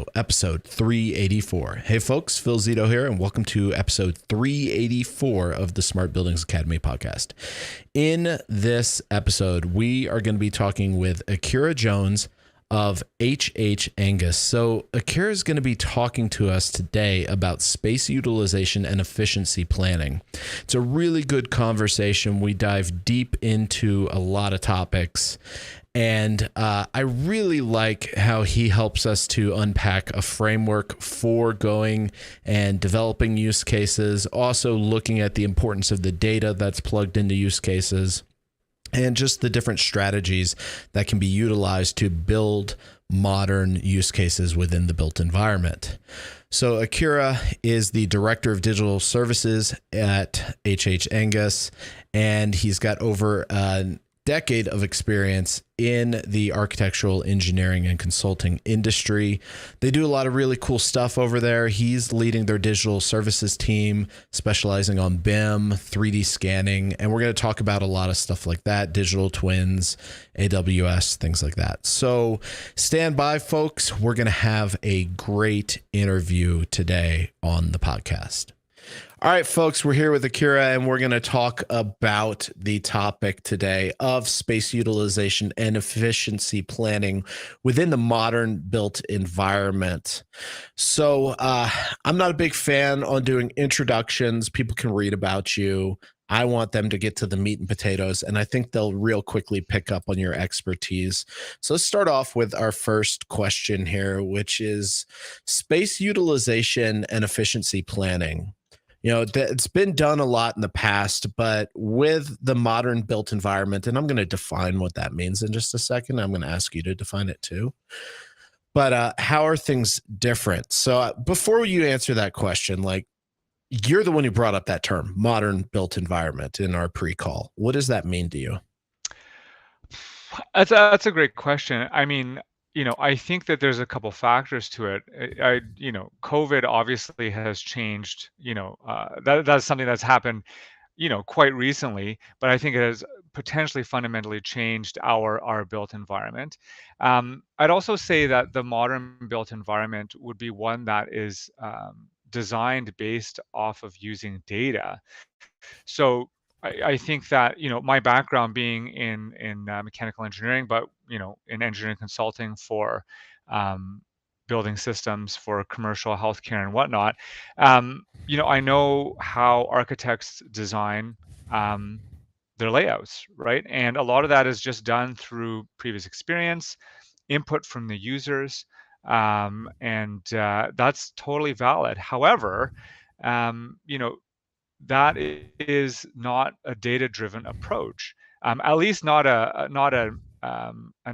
Zito, episode 384. Hey folks, Phil Zito here, and welcome to episode 384 of the Smart Buildings Academy podcast. In this episode, we are going to be talking with Akira Jones of Angus. So Akira is going to be talking to us today about space utilization and efficiency planning. It's a really good conversation. We dive deep into a lot of topics. And I really like how he helps us to unpack a framework for going and developing use cases, also looking at the importance of the data that's plugged into use cases, and just the different strategies that can be utilized to build modern use cases within the built environment. So Akira is the Director of Digital Services at Angus, and he's got over a decade of experience in the architectural engineering and consulting industry. They do a lot of really cool stuff over there. He's leading their digital services team, specializing on BIM, 3D scanning, and we're going to talk about a lot of stuff like that, digital twins, AWS, things like that. So stand by, folks. We're going to have a great interview today on the podcast. All right, folks, we're here with Akira, and we're going to talk about the topic today of space utilization and efficiency planning within the modern built environment. So I'm not a big fan on doing introductions. People can read about you. I want them to get to the meat and potatoes, and I think they'll real quickly pick up on your expertise. So let's start off with our first question here, which is space utilization and efficiency planning. You know, it's been done a lot in the past, but with the modern built environment, and I'm going to define what that means in just a second. I'm going to ask you to define it too. But how are things different? So before you answer that question, like, you're the one who brought up that term, modern built environment, in our pre-call. What does that mean to you? That's a great question. I mean, I think that there's a couple factors to it. COVID obviously has changed. That's something that's happened, quite recently. But I think it has potentially fundamentally changed our built environment. I'd also say that the modern built environment would be one that is designed based off of using data. So I think that my background being in mechanical engineering, but in engineering consulting for building systems for commercial healthcare and whatnot, I know how architects design their layouts, right? And a lot of that is just done through previous experience, input from the users, and that's totally valid. However, that is not a data-driven approach, at least not an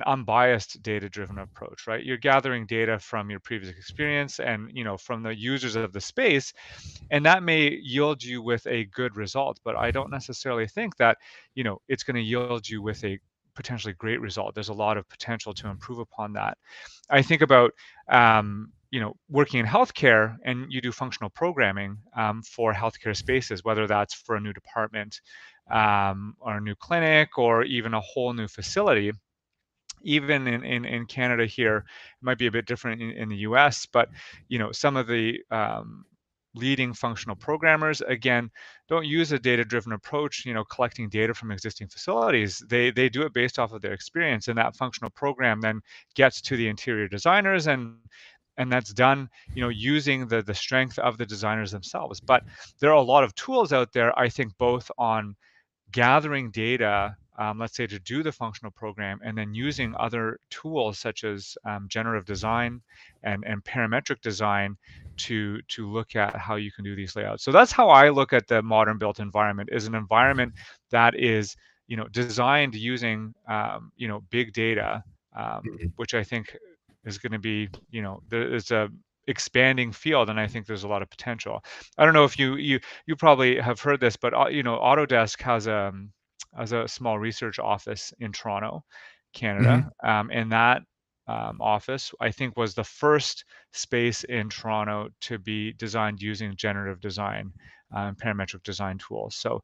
unbiased data-driven approach, right? You're gathering data from your previous experience and from the users of the space, and that may yield you with a good result. But I don't necessarily think that it's going to yield you with a potentially great result. There's a lot of potential to improve upon that. I think about working in healthcare, and you do functional programming for healthcare spaces, whether that's for a new department or a new clinic or even a whole new facility. Even in Canada here, it might be a bit different in the US, but some of the leading functional programmers, again, don't use a data-driven approach, collecting data from existing facilities. They do it based off of their experience, and that functional program then gets to the interior designers, and that's done using the strength of the designers themselves. But there are a lot of tools out there, I think, both on gathering data, let's say, to do the functional program, and then using other tools such as generative design and parametric design to look at how you can do these layouts. So that's how I look at the modern built environment, is an environment that is designed using big data, which I think is going to be, there's a expanding field, and I think there's a lot of potential. I don't know if you probably have heard this, but Autodesk has a small research office in Toronto, Canada, and that office, I think, was the first space in Toronto to be designed using generative design and parametric design tools. So,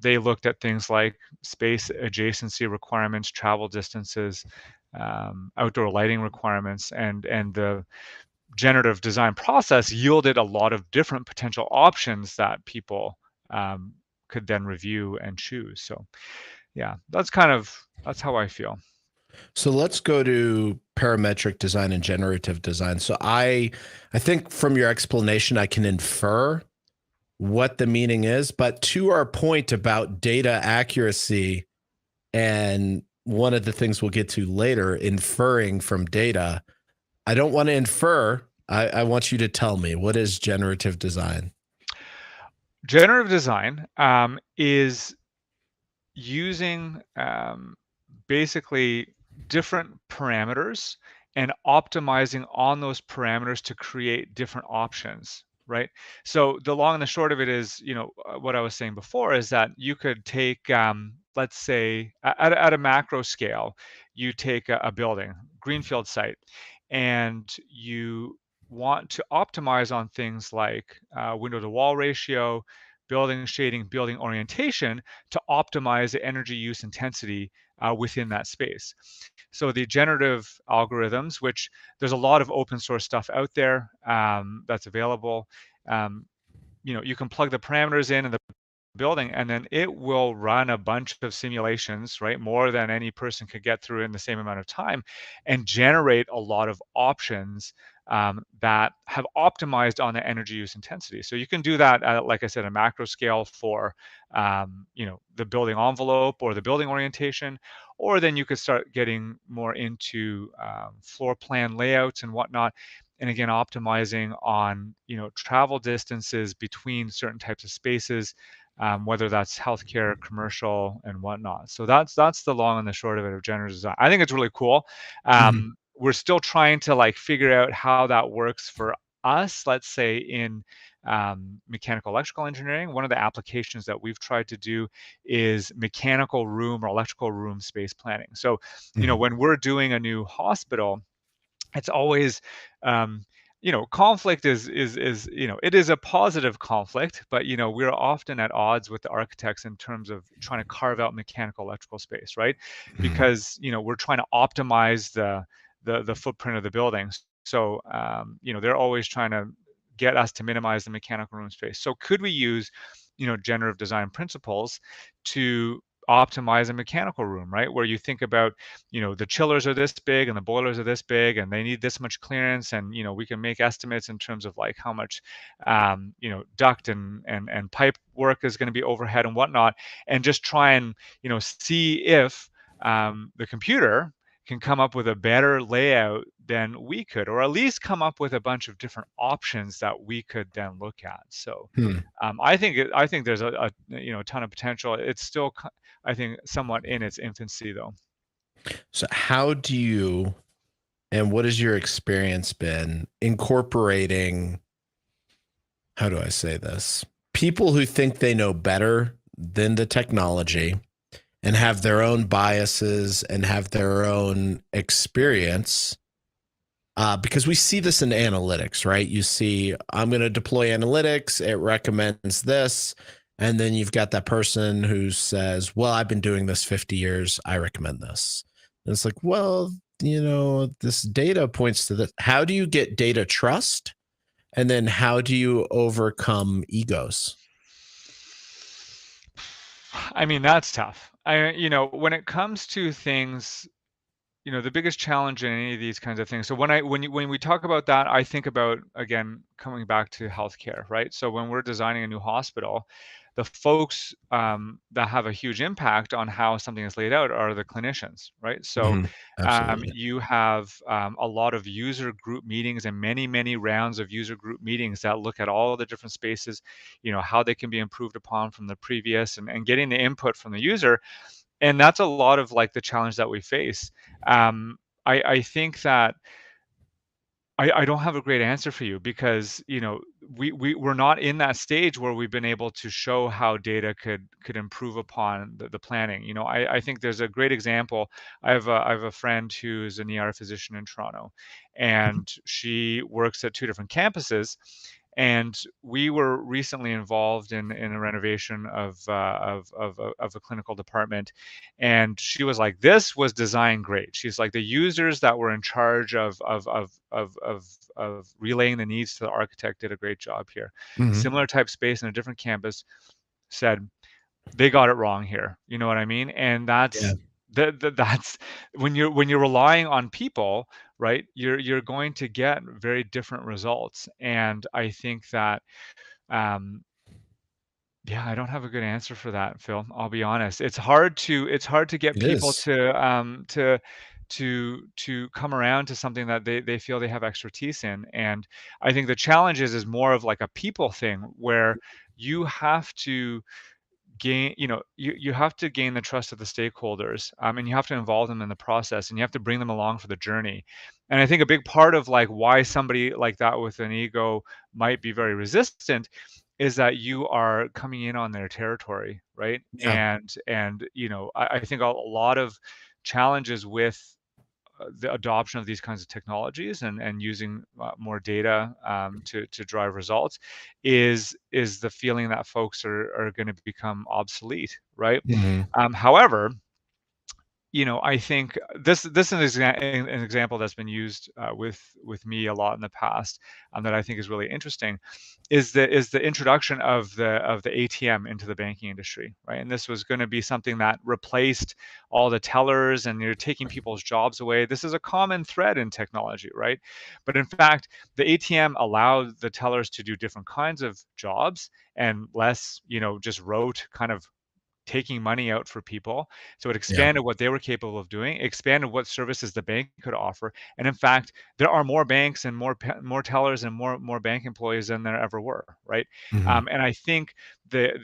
they looked at things like space adjacency requirements, travel distances, outdoor lighting requirements, and the generative design process yielded a lot of different potential options that people could then review and choose. So yeah, that's how I feel. So let's go to parametric design and generative design. So I think from your explanation, I can infer what the meaning is, but to our point about data accuracy, and one of the things we'll get to later, inferring from data, I don't want to infer. I want you to tell me, what is generative design? Generative design is using basically different parameters and optimizing on those parameters to create different options, right? So the long and the short of it is, what I was saying before is that you could take, let's say, at a macro scale, you take a building, greenfield site, and you want to optimize on things like window to wall ratio, building shading, building orientation to optimize the energy use intensity within that space. So the generative algorithms, which there's a lot of open source stuff out there that's available. Um, you can plug the parameters in the building, and then it will run a bunch of simulations, right? More than any person could get through in the same amount of time, and generate a lot of options that have optimized on the energy use intensity. So you can do that at, like I said, a macro scale for, the building envelope or the building orientation, or then you could start getting more into floor plan layouts and whatnot. And again, optimizing on, travel distances between certain types of spaces, whether that's healthcare, commercial, and whatnot. So that's the long and the short of it of generative design. I think it's really cool. Mhm. We're still trying to like figure out how that works for us. Let's say in mechanical electrical engineering, one of the applications that we've tried to do is mechanical room or electrical room space planning. So, Mhm. when we're doing a new hospital, it's always conflict is it is a positive conflict, but we're often at odds with the architects in terms of trying to carve out mechanical electrical space, right? Mhm. Because we're trying to optimize the footprint of the building. So they're always trying to get us to minimize the mechanical room space. So could we use generative design principles to optimize a mechanical room, right? Where you think about, the chillers are this big and the boilers are this big and they need this much clearance, and we can make estimates in terms of like how much duct and pipe work is going to be overhead and whatnot, and just try and see if the computer can come up with a better layout than we could, or at least come up with a bunch of different options that we could then look at. So Hmm. I think there's a ton of potential. It's still, I think, somewhat in its infancy, though. So how do you, and what has your experience been incorporating, how do I say this? People who think they know better than the technology and have their own biases and have their own experience. Because we see this in analytics, right? You see, I'm going to deploy analytics, it recommends this. And then you've got that person who says, well, I've been doing this 50 years, I recommend this. And it's like, well, this data points to this. How do you get data trust? And then how do you overcome egos? I mean, that's tough. When it comes to things, the biggest challenge in any of these kinds of things. So when we talk about that, I think about, again, coming back to healthcare, right? So when we're designing a new hospital, the folks that have a huge impact on how something is laid out are the clinicians, right? So Mhm. Absolutely. you have a lot of user group meetings and many, many rounds of user group meetings that look at all the different spaces, how they can be improved upon from the previous, and getting the input from the user. And that's a lot of like the challenge that we face. I think that I don't have a great answer for you, because we're not in that stage where we've been able to show how data could improve upon the planning. I think there's a great example. I have a friend who's an ER physician in Toronto, and she works at two different campuses. And we were recently involved in a renovation of a clinical department, and she was like, "This was designed great." She's like, "The users that were in charge of relaying the needs to the architect did a great job here. Hmm. Similar type space in a different campus said they got it wrong here." You know what I mean? And Yeah. that's when you're relying on people, right? You're going to get very different results. And I think that um, yeah, I don't have a good answer for that, Phil. I'll be honest. It's hard to get It people is. to come around to something that they feel they have expertise in. And I think the challenge is more of like a people thing where you have to you have to gain the trust of the stakeholders, and you have to involve them in the process, and you have to bring them along for the journey. And I think a big part of like why somebody like that with an ego might be very resistant is that you are coming in on their territory, right? Yeah. And I think a lot of challenges with the adoption of these kinds of technologies and using more data to drive results is the feeling that folks are going to become obsolete, right? Hmm. However, I think this is an example that's been used with me a lot in the past, that I think is really interesting, is the introduction of the ATM into the banking industry, right? And this was going to be something that replaced all the tellers, and you're taking people's jobs away. This is a common thread in technology, right? But in fact, the ATM allowed the tellers to do different kinds of jobs and less, just rote kind of taking money out for people. So it Yeah. expanded what they were capable of doing, expanded what services the bank could offer. And in fact, there are more banks and more tellers and more bank employees than there ever were, right? Hmm. And I think the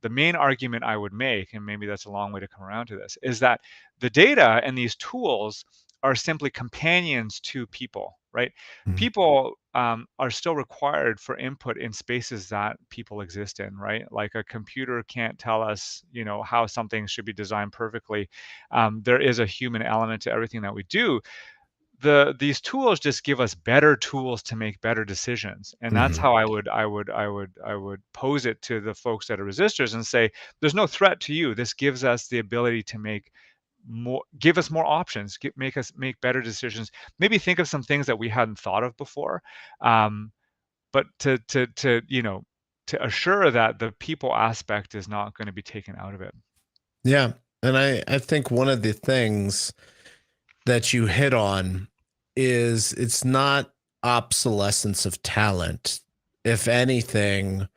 main argument I would make, and maybe that's a long way to come around to this, is that the data and these tools are simply companions to people, right? Hmm. People are still required for input in spaces that people exist in, right? Like a computer can't tell us, how something should be designed perfectly. There is a human element to everything that we do. These tools just give us better tools to make better decisions, and that's Hmm. how I would pose it to the folks that are resistors and say, there's no threat to you. This gives us the ability to give us more options, make us make better decisions, maybe think of some things that we hadn't thought of before, um, but to assure that the people aspect is not going to be taken out of it. Yeah. And I think one of the things that you hit on is it's not obsolescence of talent. If anything,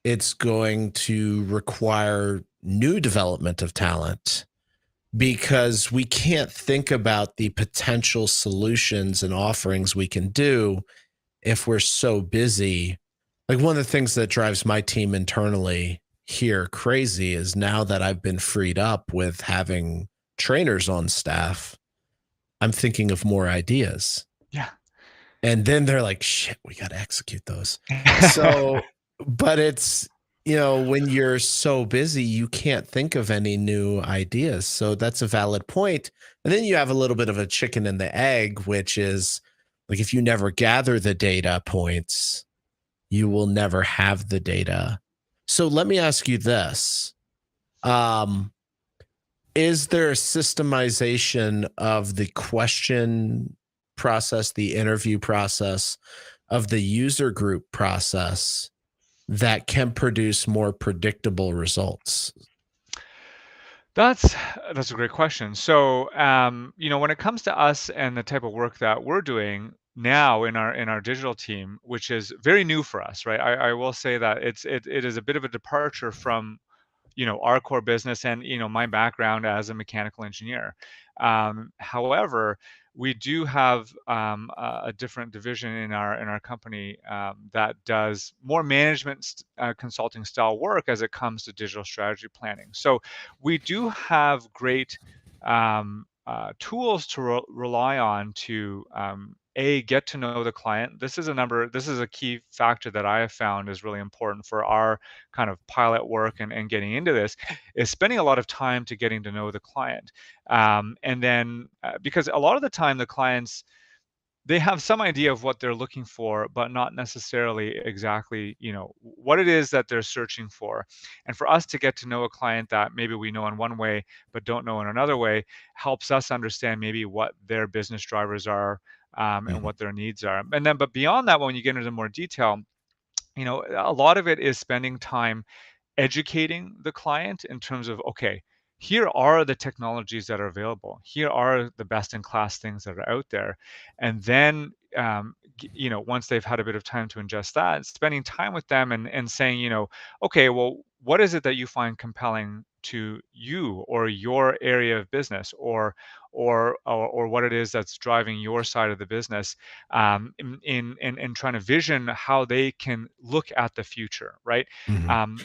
it's going to require new development of talent because we can't think about the potential solutions and offerings we can do if we're so busy. Like one of the things that drives my team internally here crazy is now that I've been freed up with having trainers on staff, I'm thinking of more ideas. Yeah. And then they're like, shit, we got to execute those. So, but it's, when you're so busy, you can't think of any new ideas. So that's a valid point. And then you have a little bit of a chicken and the egg, which is like if you never gather the data points, you will never have the data. So let me ask you this. Um, is there a systemization of the question process, the interview process, of the user group process that can produce more predictable results? That's that's a great question. So, when it comes to us and the type of work that we're doing now in our digital team, which is very new for us, right? I will say that it is a bit of a departure from our core business and my background as a mechanical engineer. However, we do have a different division in our company that does more management consulting style work as it comes to digital strategy planning. So we do have great tools to rely on to get to know the client. This is a key factor that I have found is really important for our kind of pilot work and getting into this, is spending a lot of time to getting to know the client. And then because a lot of the time the clients they have some idea of what they're looking for, but not necessarily exactly, what it is that they're searching for. And for us to get to know a client that maybe we know in one way, but don't know in another way, helps us understand maybe what their business drivers are, and Mm-hmm. what their needs are. And then, but beyond that, when you get into more detail, a lot of it is spending time educating the client in terms of, okay, here are the technologies that are available, here are the best in class things that are out there. And then once they've had a bit of time to ingest that, spending time with them and saying, okay, well, what is it that you find compelling to you or your area of business, or what it is that's driving your side of the business, in trying to vision how they can look at the future, right? Mm-hmm. Um,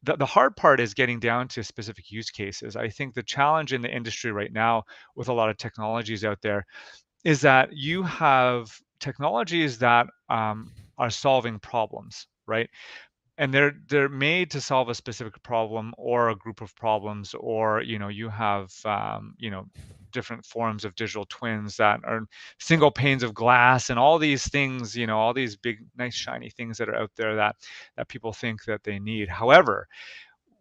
the hard part is getting down to specific use cases. I think the challenge in the industry right now with a lot of technologies out there is that you have technologies that are solving problems, right? And they're made to solve a specific problem or a group of problems, or you have different forms of digital twins that are single panes of glass and all these things, all these big nice shiny things that are out there that people think that they need. However,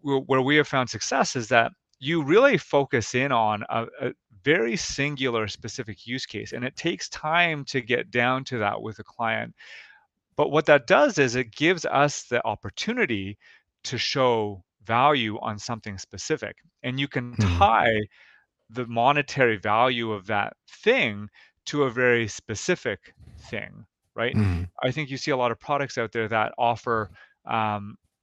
where we have found success is that you really focus in on a very singular specific use case, and it takes time to get down to that with a client. But what that does is it gives us the opportunity to show value on something specific, and you can Mm-hmm. tie the monetary value of that thing to a very specific thing, right? Mm-hmm. I think you see a lot of products out there that offer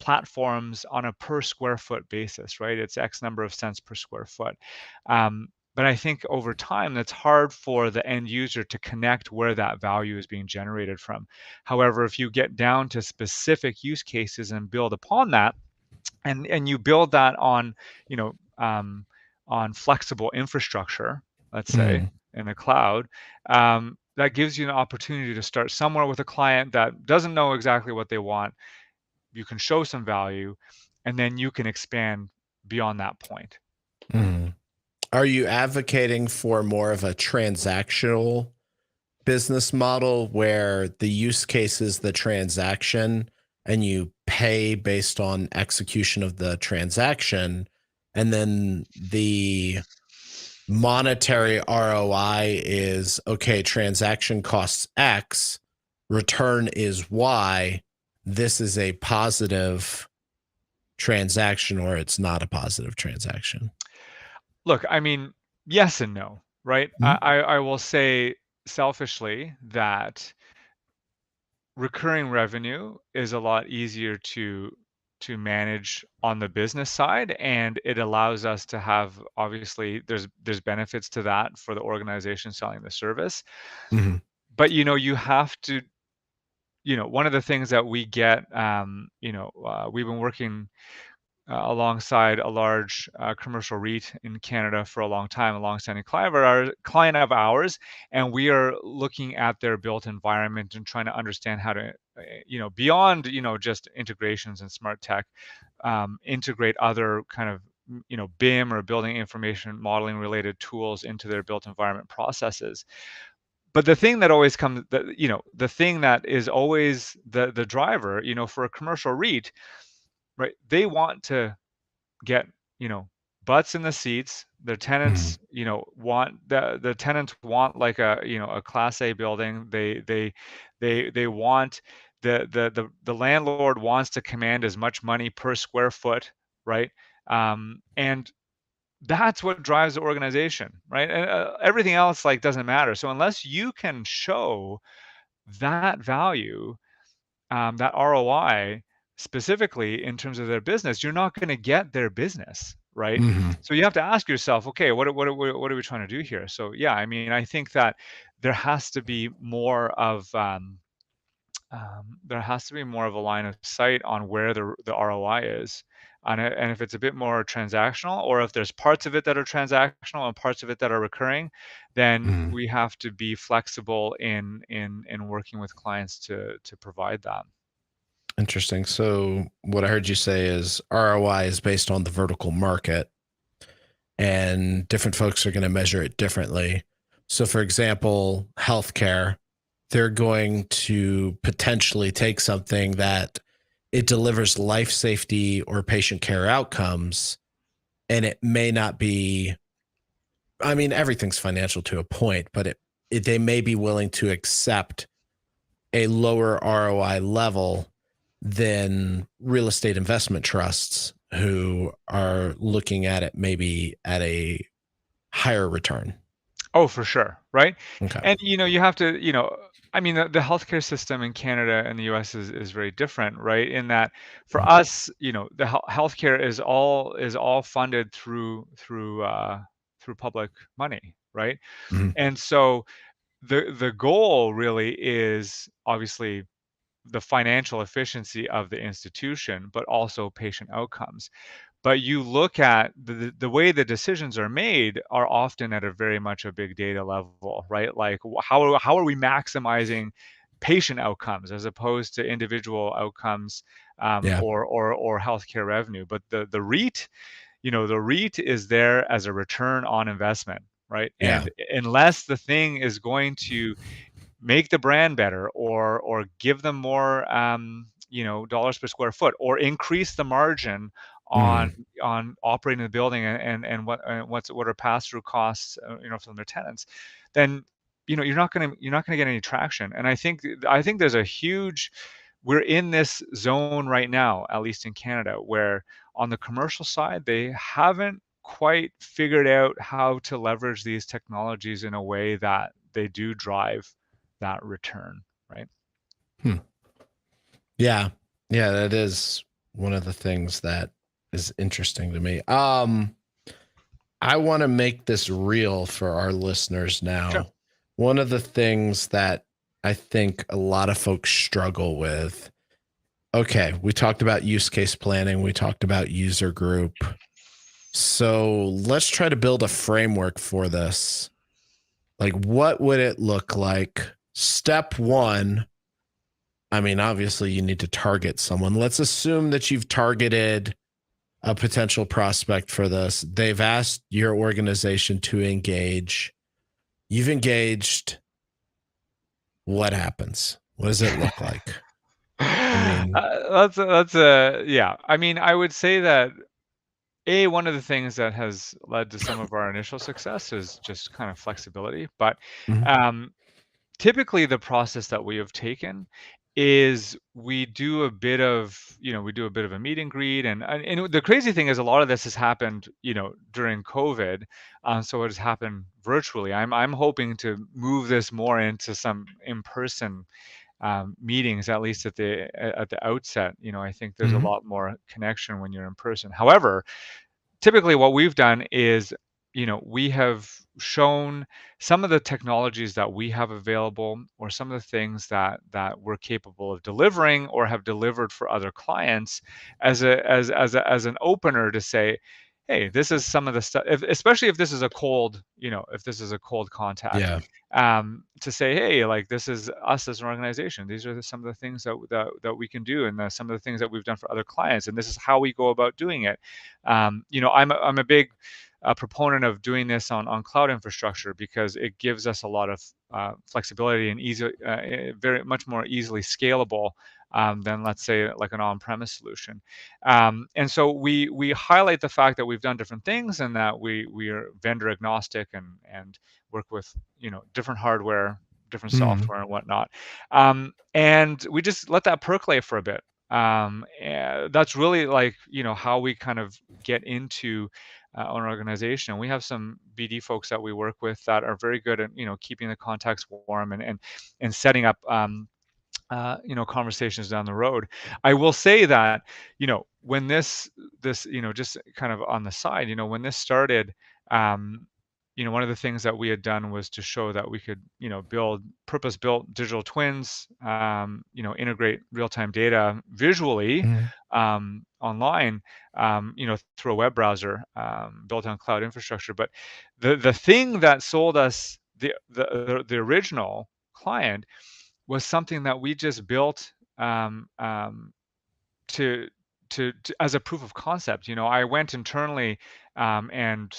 platforms on a per square foot basis, right? It's X number of cents per square foot. But I think over time, that's hard for the end user to connect where that value is being generated from. However, if you get down to specific use cases and build upon that, and you build that on you know on flexible infrastructure, let's say Mm-hmm. in the cloud, that gives you an opportunity to start somewhere with a client that doesn't know exactly what they want. You can show some value, and then you can expand beyond that point. Mm-hmm. Are you advocating for more of a transactional business model where the use case is the transaction and you pay based on execution of the transaction, and then the monetary ROI is okay, transaction costs X, return is Y. This is a positive transaction or it's not a positive transaction. Look, I mean, yes and no, right? Mm-hmm. I will say selfishly that recurring revenue is a lot easier to manage on the business side, and it allows us to have, obviously there's benefits to that for the organization selling the service. Mm-hmm. But you have to, one of the things that we get, we've been working alongside a large commercial REIT in Canada for a long time, a long-standing client of ours, and we are looking at their built environment and trying to understand how to, beyond just integrations and smart tech, integrate other kind of BIM or building information modeling related tools into their built environment processes. But the thing that always comes, the thing that is always the driver, for a commercial REIT, right? They want to get butts in the seats. Their Mm-hmm. tenants want the tenants want like a class A building. They want the landlord wants to command as much money per square foot, right? And that's what drives the organization, right? And everything else like doesn't matter. So unless you can show that value, that ROI specifically in terms of their business, you're not going to get their business, right? Mm-hmm. So you have to ask yourself, okay, what are we trying to do here? So yeah, I mean, I think that there has to be more of a line of sight on where the ROI is. And if it's a bit more transactional, or if there's parts of it that are transactional and parts of it that are recurring, then Mm-hmm. we have to be flexible in working with clients to provide that. Interesting. So what I heard you say is ROI is based on the vertical market and different folks are going to measure it differently. So for example, healthcare, they're going to potentially take something that it delivers life safety or patient care outcomes, and it may not be, I mean, everything's financial to a point, but they may be willing to accept a lower ROI level than real estate investment trusts who are looking at it maybe at a higher return. Oh, for sure, right? Okay. And, you have to, I mean, the healthcare system in Canada and the US is very different, right? In that for us, the healthcare is all funded through public money, right? Mhm. And so the goal really is obviously the financial efficiency of the institution, but also patient outcomes. But you look at the way the decisions are made are often at a very much a big data level, right? Like how are we maximizing patient outcomes as opposed to individual outcomes, Yeah. or healthcare revenue? But the REIT, the REIT is there as a return on investment, right? Yeah. And unless the thing is going to make the brand better or give them more dollars per square foot or increase the margin on Mhm. on operating the building and what are pass through costs from their tenants, then you're not going to get any traction. And I think there's a huge we're in this zone right now, at least in Canada, where on the commercial side they haven't quite figured out how to leverage these technologies in a way that they do drive that return, right? Hmm. Yeah. Yeah, that is one of the things that is interesting to me. I want to make this real for our listeners Sure. now. One of the things that I think a lot of folks struggle with. Okay, we talked about use case planning, we talked about user group. So let's try to build a framework for this. Like, what would it look like? Step one, I mean, obviously, you need to target someone. Let's assume that you've targeted a potential prospect for this. They've asked your organization to engage. You've engaged. What happens? What does it look like? I mean, Yeah. I mean, I would say that one of the things that has led to some of our initial success is just kind of flexibility. But mhm, um, typically the process that we have taken is we do a bit of a meet and greet, and the crazy thing is a lot of this has happened during COVID, so it has happened virtually. I'm hoping to move this more into some in-person meetings, at least at the outset. I think there's a mhm, lot more connection when you're in person. However, typically what we've done is we have shown some of the technologies that we have available or some of the things that we're capable of delivering or have delivered for other clients as an opener to say, hey, this is some of the stuff, especially if this is a cold contact, yeah, to say, hey, like, this is us as an organization, these are some of the things that we can do, and some of the things that we've done for other clients, and this is how we go about doing it. I'm a big proponent of doing this on cloud infrastructure because it gives us a lot of flexibility and very much more easily scalable than, let's say, like an on-premise solution. And so we highlight the fact that we've done different things and that we are vendor agnostic and work with different hardware, different mhm, software, and whatnot. And we just let that percolate for a bit. That's really like how we kind of get into an organization. We have some BD folks that we work with that are very good at keeping the contacts warm and setting up conversations down the road. I will say that when this just kind of on the side, when this started, um, one of the things that we had done was to show that we could build purpose-built digital twins, integrate real-time data visually mhm, online, through a web browser built on cloud infrastructure. But the thing that sold us the original client was something that we just built to, to as a proof of concept. I went internally and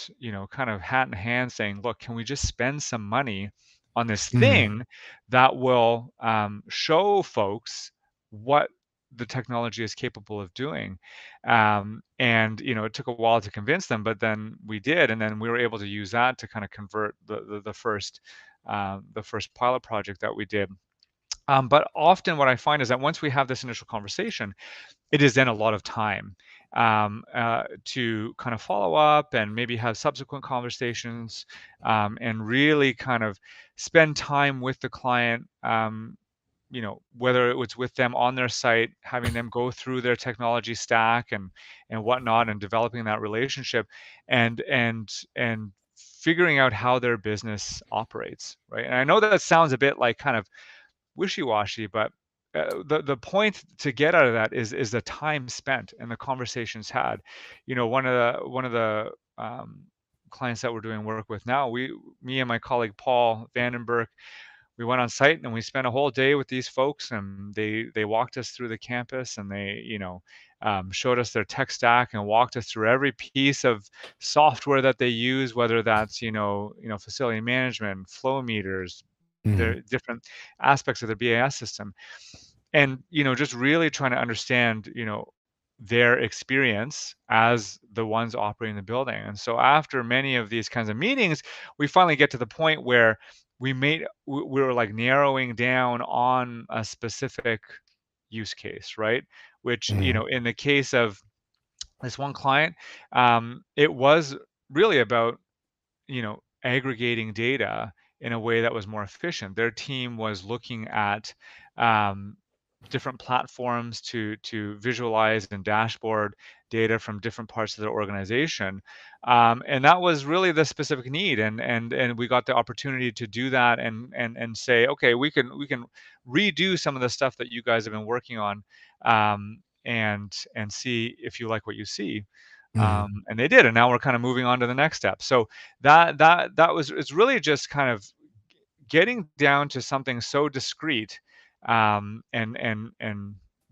kind of hat in hand saying, look, can we just spend some money Mhm. thing that will show folks what the technology is capable of doing. And it took a while to convince them, but then we did, and then we were able to use that to kind of convert the first pilot project that we did. But often what I find is that once we have this initial conversation, it is then a lot of time to kind of follow up and maybe have subsequent conversations, and really kind of spend time with the client, whether it was with them on their site, having them go through their technology stack and whatnot, and developing that relationship, and figuring out how their business operates, right? And I know that sounds a bit like kind of wishy-washy, but the point to get out of that is the time spent and the conversations had. One of the clients that we're doing work with now, me and my colleague Paul Vandenberg, we went on site and we spent a whole day with these folks, and they walked us through the campus, and they showed us their tech stack and walked us through every piece of software that they use, whether that's facility management, flow meters, Mhm. the different aspects of the BAS system, and just really trying to understand their experience as the ones operating the building. And so after many of these kinds of meetings, we finally get to the point where we were like narrowing down on a specific use case, right? Which Mhm. in the case of this one client, it was really about aggregating data in a way that was more efficient. Their team was looking at um, different platforms to visualize and dashboard data from different parts of their organization, and that was really the specific need. And we got the opportunity to do that and say, okay, we can redo some of the stuff that you guys have been working on, and see if you like what you see. Mhm. And they did, and now we're kind of moving on to the next step. So that was, it's really just kind of getting down to something so discrete, and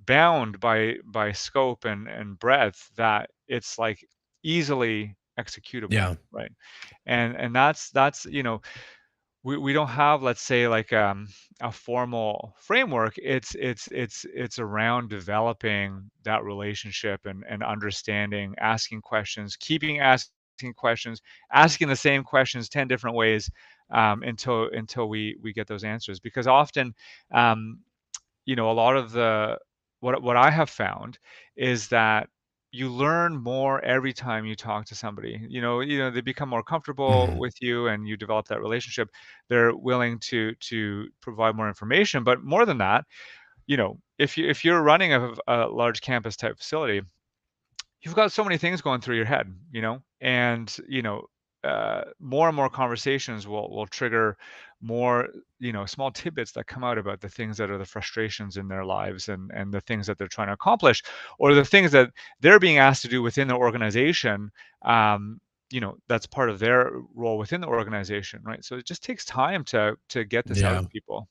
bound by scope and breadth, that it's like easily executable, Yeah. right? And that's we don't have, let's say, like a formal framework. It's around developing that relationship and understanding, asking questions, keeping asking questions, asking the same questions 10 different ways, until we get those answers. Because often, um, a lot of what I have found is that you learn more every time you talk to somebody. They become more comfortable Mhm. with you, and you develop that relationship. They're willing to provide more information, but more than that, if you're running a large campus type facility, you've got so many things going through your head, and more and more conversations will trigger more, small tidbits that come out about the things that are the frustrations in their lives, and the things that they're trying to accomplish, or the things that they're being asked to do within their organization. That's part of their role within the organization, right? So it just takes time to get this out Yeah. of people.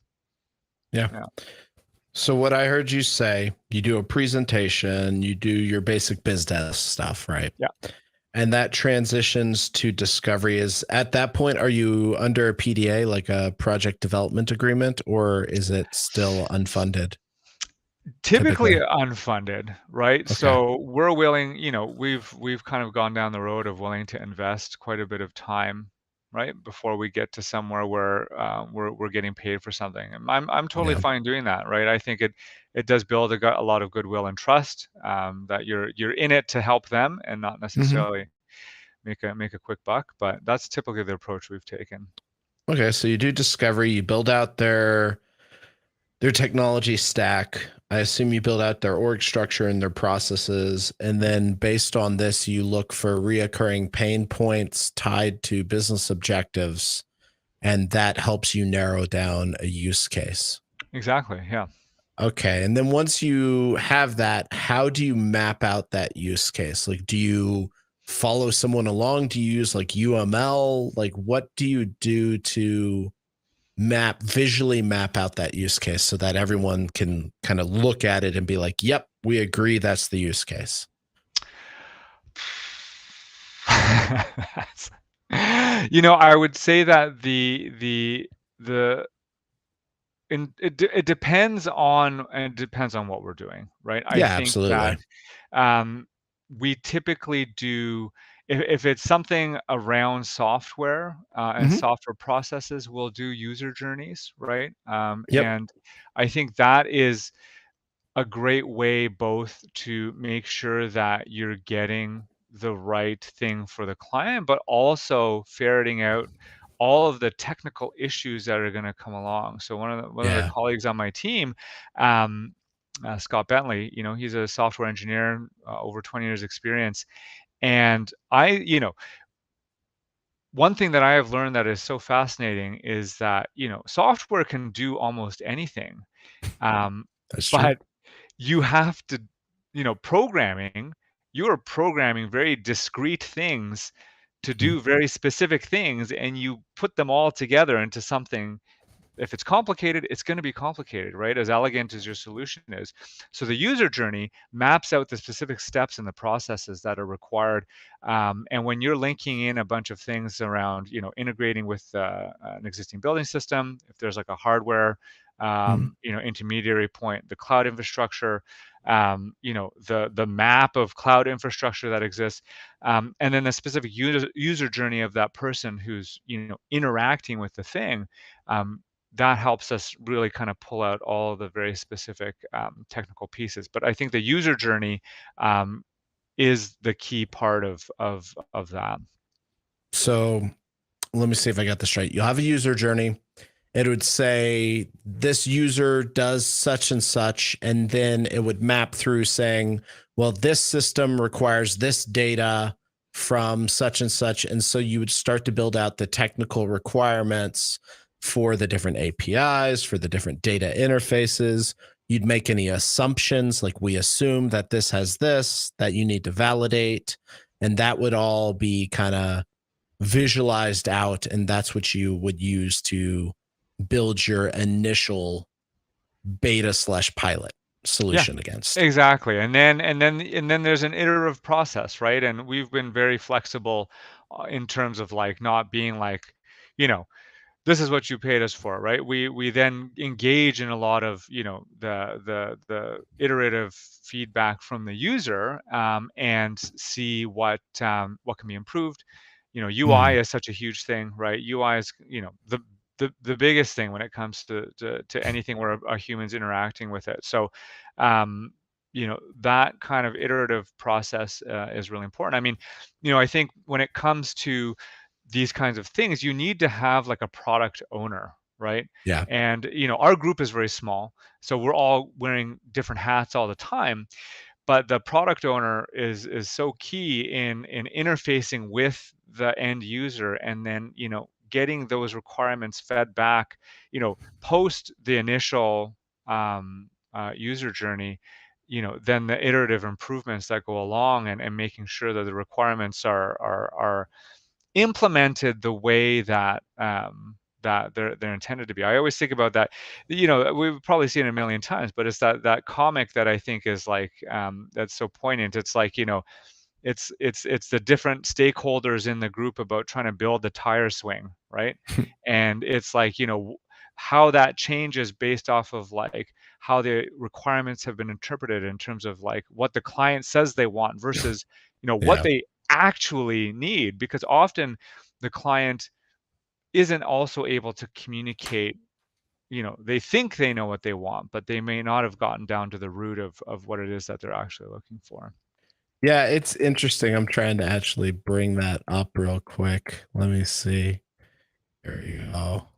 Yeah. Yeah. So what I heard you say, you do a presentation, you do your basic biz dev stuff, right? Yeah. And that transitions to discovery. Is at that point, are you under a PDA, like a project development agreement, or is it still unfunded Typically typically? unfunded, right? Okay. So we're willing, we've kind of gone down the road of willing to invest quite a bit of time, right, before we get to somewhere where we're getting paid for something. And I'm totally Yeah. fine doing that, right? I think it does build a lot of goodwill and trust, that you're in it to help them and not Hmm. necessarily make a quick buck. But that's typically the approach we've taken. Okay. So you do discovery, you build out their technology stack. I assume you build out their org structure and their processes. And then based on this, you look for reoccurring pain points tied to business objectives. And that helps you narrow down a use case. Exactly. Yeah. Okay. And then once you have that, how do you map out that use case? Like, do you follow someone along? Do you use like UML? Like, what do you do to visually map out that use case so that everyone can kind of look at it and be like, yep, we agree that's the use case? That's- I would say that the the it depends on what we're doing, right? I Yeah, think that absolutely. we typically do, if it's something around software and Hmm. software processes, we'll do user journeys, right? Yep. And I think that is a great way both to make sure that you're getting the right thing for the client, but also ferreting out all of the technical issues that are going to come along. So one of the Yeah. colleagues on my team, um, Scott Bentley, he's a software engineer, over 20 years experience, and one thing that I have learned that is so fascinating is that software can do almost anything, um, That's true. but you have to, programming, you are programming very discrete things to Mhm. do very specific things, and you put them all together into something. If it's complicated, it's going to be complicated, right? As elegant as your solution is. So the user journey maps out the specific steps and the processes that are required. And when you're linking in a bunch of things around, integrating with an existing building system, if there's like a hardware, Mhm. intermediary point, the cloud infrastructure, the map of cloud infrastructure that exists, and then the specific user journey of that person who's interacting with the thing. That helps us really kind of pull out all the very specific technical pieces. But I think the user journey um, is the key part of that. So let me see if I got this right. You'll have a user journey. It would say this user does such and such, and then it would map through saying, well, this system requires this data from such and such. And so you would start to build out the technical requirements for the different APIs, for the different data interfaces. You'd make any assumptions, like we assume that this has this, that you need to validate. And that would all be kind of visualized out. And that's what you would use to build your initial beta slash pilot Yeah, solution against. exactly. And then there's an iterative process, right? And we've been very flexible in terms of like not being like, you know, this is what you paid us for, right? We then engage in a lot of the iterative feedback from the user, and see what can be improved. UI Mm, is such a huge thing, right? UI is the biggest thing when it comes to anything where a human's interacting with it. So that kind of iterative process is really important. I mean, I think when it comes to these kinds of things, you need to have like a product owner, right? yeah. And our group is very small, so we're all wearing different hats all the time. But the product owner is so key in interfacing with the end user, and then getting those requirements fed back, post the initial user journey. Then the iterative improvements that go along, and making sure that the requirements are implemented the way that they're intended to be. I always think about that. We've probably seen it a million times, but it's that comic that I think is like that's so poignant. It's like it's the different stakeholders in the group about trying to build the tire swing, right? And it's like how that changes based off of like how the requirements have been interpreted in terms of like what the client says they want versus what Yeah. they actually need, because often the client isn't also able to communicate. They think they know what they want, but they may not have gotten down to the root of what it is that they're actually looking for. Yeah, it's interesting. I'm trying to actually bring that up real quick. Let me see. There you go.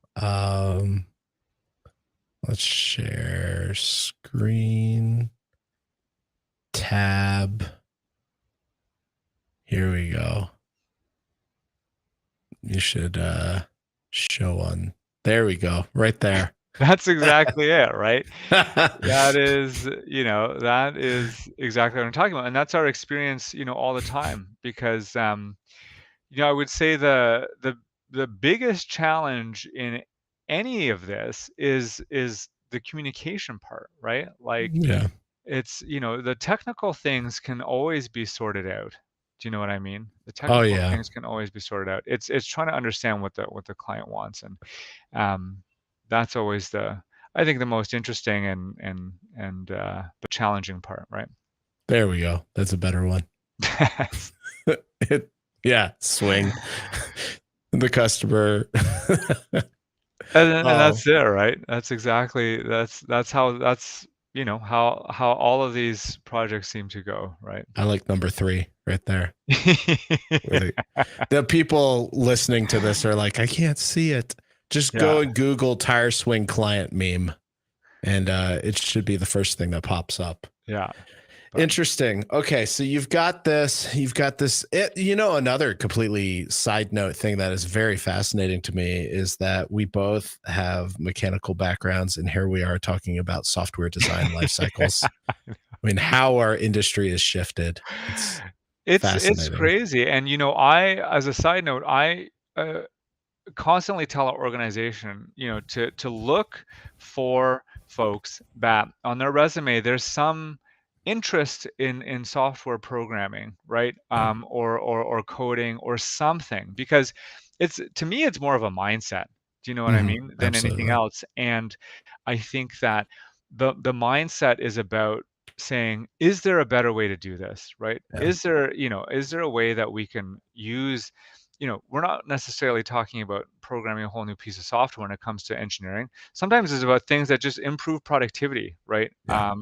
Let's share screen tab. Here we go. You should show on. There we go. Right there. That's exactly it, right? That is exactly what I'm talking about, and that's our experience, all the time. Because I would say the biggest challenge in any of this is the communication part, right? Like Yeah. it's the technical things can always be sorted out. Do you know what I mean? The Oh technical yeah. things can always be sorted out. It's trying to understand what the client wants, and that's always I think the most interesting but challenging part, right? There we go. That's a better one. Yeah, swing the customer. And Oh, that's it, right? That's how all of these projects seem to go, right? I like number 3 right there. The people listening to this are like, I can't see it. Just Yeah, go and Google tire swing client meme, and it should be the first thing that pops up. yeah, but Interesting. Okay, so you've got this. Another completely side note thing that is very fascinating to me is that we both have mechanical backgrounds, and here we are talking about software design life cycles. I mean, how our industry has shifted. It's it's fascinating. crazy. And as a side note, I uh, constantly tell our organization, to look for folks that on their resume there's some interest in software programming, right? Yeah. Or coding or something, because it's to me it's more of a mindset. Do you know what I Mhm. mean? Than anything Absolutely. else. And I think that the mindset is about saying, is there a better way to do this, right? Yeah. Is there a way that we can use, we're not necessarily talking about programming a whole new piece of software when it comes to engineering. Sometimes it's about things that just improve productivity, right? Yeah.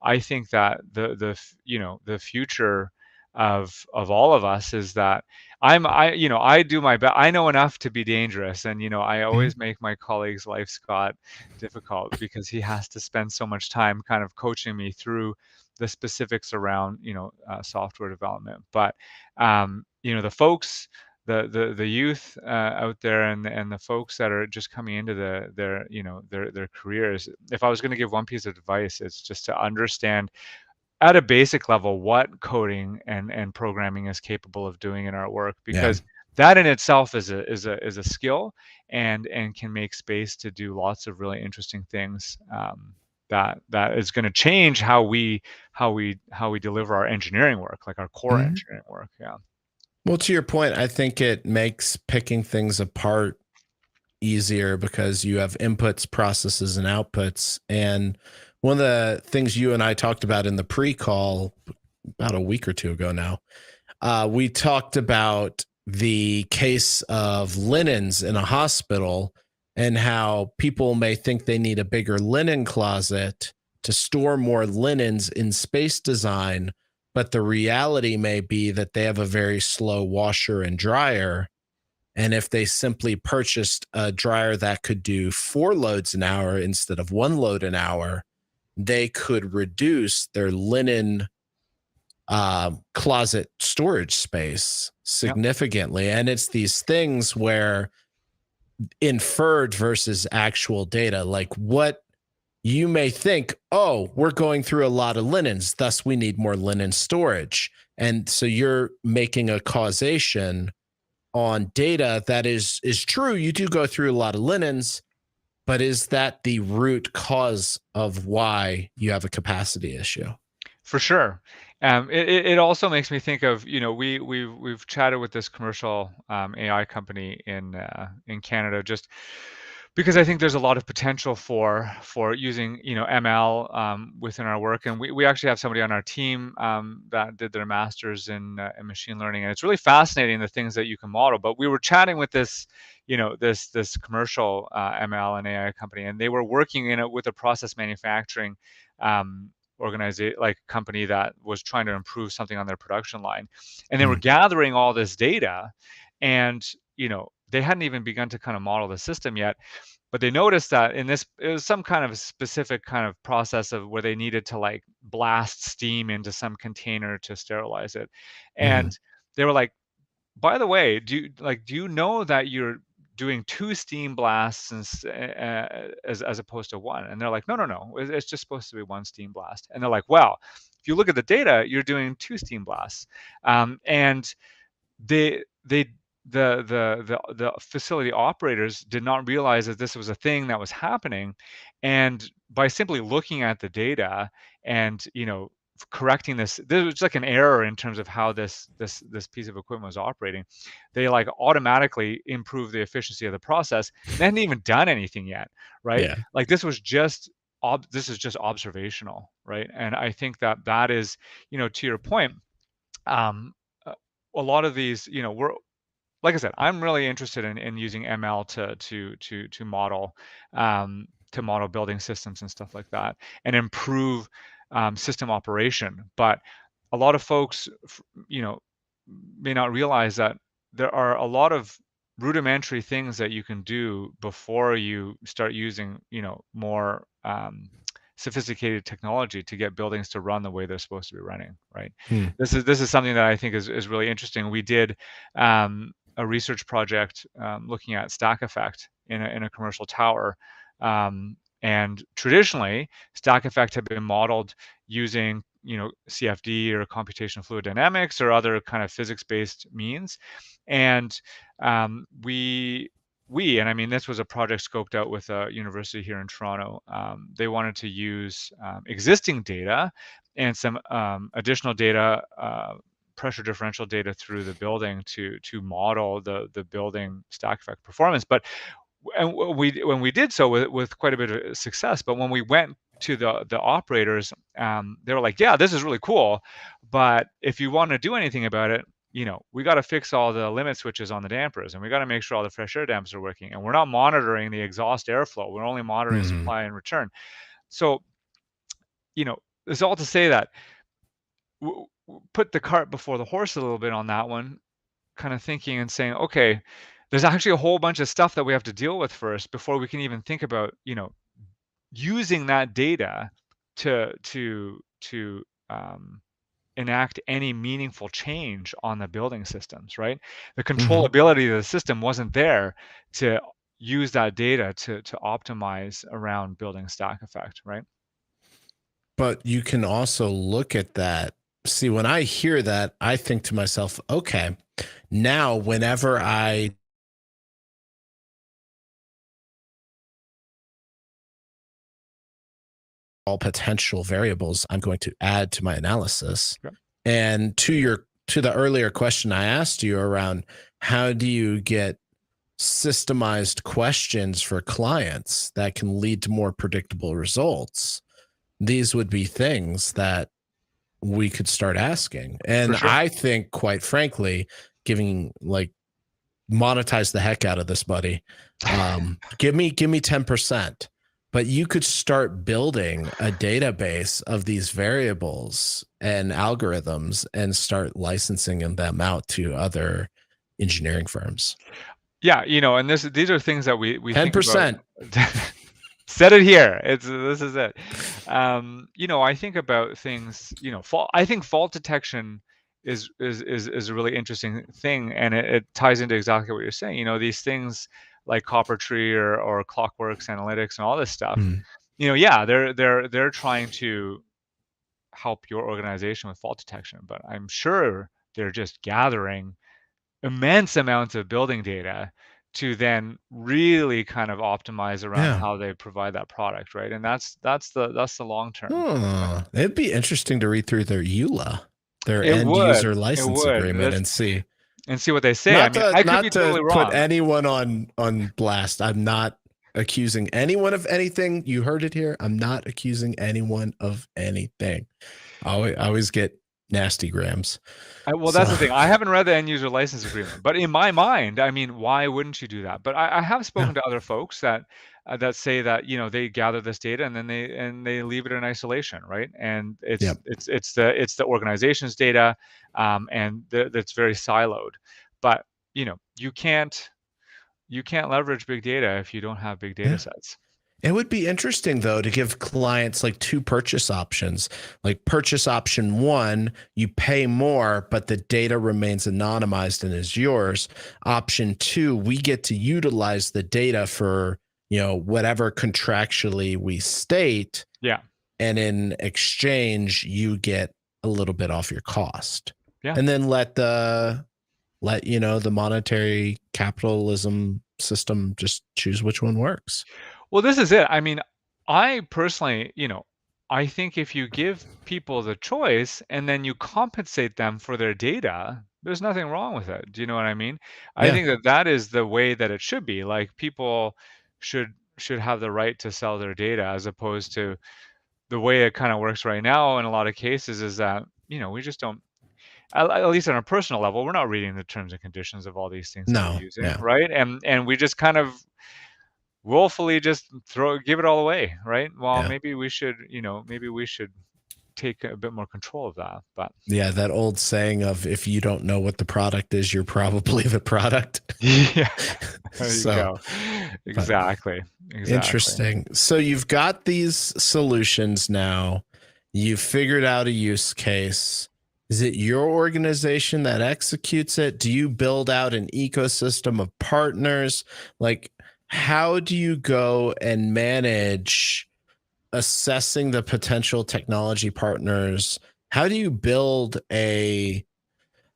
I think that the future of all of us is that I do my best. I know enough to be dangerous, and I Mhm. always make my colleagues' life, Scott, difficult because he has to spend so much time kind of coaching me through the specifics around software development. But the folks, the youth out there, and the folks that are just coming into their careers. If I was going to give one piece of advice, it's just to understand at a basic level what coding and programming is capable of doing in our work, Yeah. because that in itself is a skill, and can make space to do lots of really interesting things, that is going to change how we deliver our engineering work, like our core Mhm. engineering work. Yeah. Well, to your point, I think it makes picking things apart easier because you have inputs, processes, and outputs. And one of the things you and I talked about in the pre-call about a week or two ago now, we talked about the case of linens in a hospital and how people may think they need a bigger linen closet to store more linens in space design, but the reality may be that they have a very slow washer and dryer, and if they simply purchased a dryer that could do 4 loads an hour instead of 1 load an hour, they could reduce their linen closet storage space Yep. significantly. And it's these things where inferred versus actual data, like what you may think, oh, we're going through a lot of linens, thus we need more linen storage. And so you're making a causation on data that is true. You do go through a lot of linens, but is that the root cause of why you have a capacity issue? For sure. It also makes me think of, we've chatted with this commercial AI company in Canada, just because I think there's a lot of potential for using ML within our work. And we actually have somebody on our team that did their master's in machine learning, and it's really fascinating the things that you can model. But we were chatting with this commercial ML and AI company, and they were working in it with a process manufacturing organization, like company, that was trying to improve something on their production line, and they were Mm, gathering all this data, and they hadn't even begun to kind of model the system yet, but they noticed that it was some kind of specific kind of process of where they needed to like blast steam into some container to sterilize it, mhm, and they were like, by the way, do you know that you're doing two steam blasts as opposed to one? And they're like, no, no, no, it's just supposed to be one steam blast. And they're like, well, if you look at the data, you're doing two steam blasts. And they the facility operators did not realize that this was a thing that was happening, and by simply looking at the data and correcting this. There was like an error in terms of how this piece of equipment was operating. They like automatically improved the efficiency of the process. They hadn't even done anything yet, right? Yeah. Like this was just this is just observational, right? And I think that is, to your point, um, a lot of these, we're, like I said, I'm really interested in using ML to model building systems and stuff like that, and improve system operation. But a lot of folks, may not realize that there are a lot of rudimentary things that you can do before you start using, more sophisticated technology to get buildings to run the way they're supposed to be running, right? Hmm. This is something that I think is really interesting. We did a research project looking at stack effect in a commercial tower. And traditionally, stack effect had been modeled using, CFD or computational fluid dynamics or other kind of physics-based means. And and I mean, this was a project scoped out with a university here in Toronto. They wanted to use existing data and some additional data, pressure differential data through the building to model the building stack effect performance. But and when we did so with quite a bit of success, but when we went to the operators, they were like, "Yeah, this is really cool, but if you want to do anything about it, we got to fix all the limit switches on the dampers, and we got to make sure all the fresh air dampers are working, and we're not monitoring the exhaust airflow. We're only monitoring Hmm. supply and return." So, it's all to say that put the cart before the horse a little bit on that one, kind of thinking and saying, okay, there's actually a whole bunch of stuff that we have to deal with first before we can even think about, using that data to enact any meaningful change on the building systems, right? The Hmm. controllability of the system wasn't there to use that data to optimize around building stack effect, right? But you can also look at that. See, when I hear that, I think to myself, okay, now whenever I all potential variables I'm going to add to my analysis. Yep. And to the earlier question I asked you around how do you get systemized questions for clients that can lead to more predictable results? These would be things that we could start asking. For And sure. I think, quite frankly, giving like monetize the heck out of this, buddy. Give me 10%. But you could start building a database of these variables and algorithms and start licensing them out to other engineering firms. Yeah, and these are things that we think about. 10%. Said it here. This is it. I think about things. I think fault detection is a really interesting thing, and it ties into exactly what you're saying. These things like Copper Tree or Clockworks Analytics and all this stuff. Mm. Yeah, they're trying to help your organization with fault detection, but I'm sure they're just gathering immense amounts of building data to then really kind of optimize around Yeah. how they provide that product, right? And that's the long term. Oh, it'd be interesting to read through their EULA, their It end would, user it license would. agreement, and see. And see what they say. I Not mean, to I could be not to totally put wrong. anyone on blast. I'm not accusing anyone of anything. You heard it here. I'm not accusing anyone of anything. I always get nasty grams. Well, So that's the thing. I haven't read the end user license agreement, but in my mind, I mean, why wouldn't you do that? But I have yeah, spoken to other folks that say that they gather this data and then they leave it in isolation, right? And yeah. it's the organization's data, and that's very siloed. But you can't leverage big data if you don't have big data Yeah. sets. It would be interesting though to give clients like two purchase options. Like purchase option one, you pay more, but the data remains anonymized and is yours. Option two, we get to utilize the data for, whatever contractually we state. Yeah, And in exchange, you get a little bit off your cost. yeah. And then the monetary capitalism system just choose which one works. Well, this is it. I mean, I personally, I think if you give people the choice and then you compensate them for their data, there's nothing wrong with it. Do you know what I mean? I Yeah. think that that is the way that it should be. Like people should have the right to sell their data, as opposed to the way it kind of works right now in a lot of cases is that, we just don't, at least on a personal level, we're not reading the terms and conditions of all these things that we're No. using, Yeah. right? And we just kind of willfully just give it all away, right? Well, Yeah. maybe we should take a bit more control of that. But Yeah. That old saying of if you don't know what the product is, you're probably the product. yeah, there you So, go. but Exactly. interesting. So you've got these solutions now. You've figured out a use case. Is it your organization that executes it? Do you build out an ecosystem of partners? Like, how do you go and manage assessing the potential technology partners? How do you build a,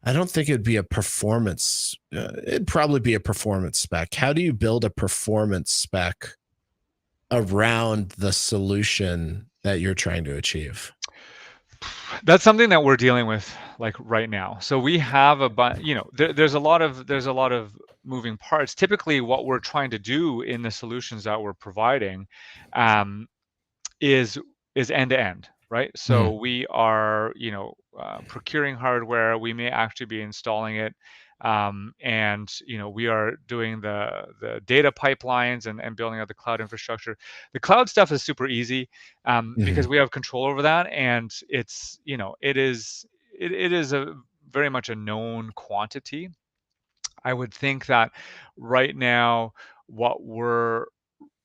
I don't think it'd be a performance, it'd probably be a performance spec. How do you build a performance spec around the solution that you're trying to achieve? That's something that we're dealing with like right now. So we have there's a lot of moving parts. Typically, what we're trying to do in the solutions that we're providing, um, is end to end, right? Mhm. So we are, procuring hardware. We may actually be installing it, and we are doing the data pipelines and building out the cloud infrastructure. The cloud stuff is super easy, because Mhm. we have control over that, and it is a very much a known quantity. I would think that right now, what we're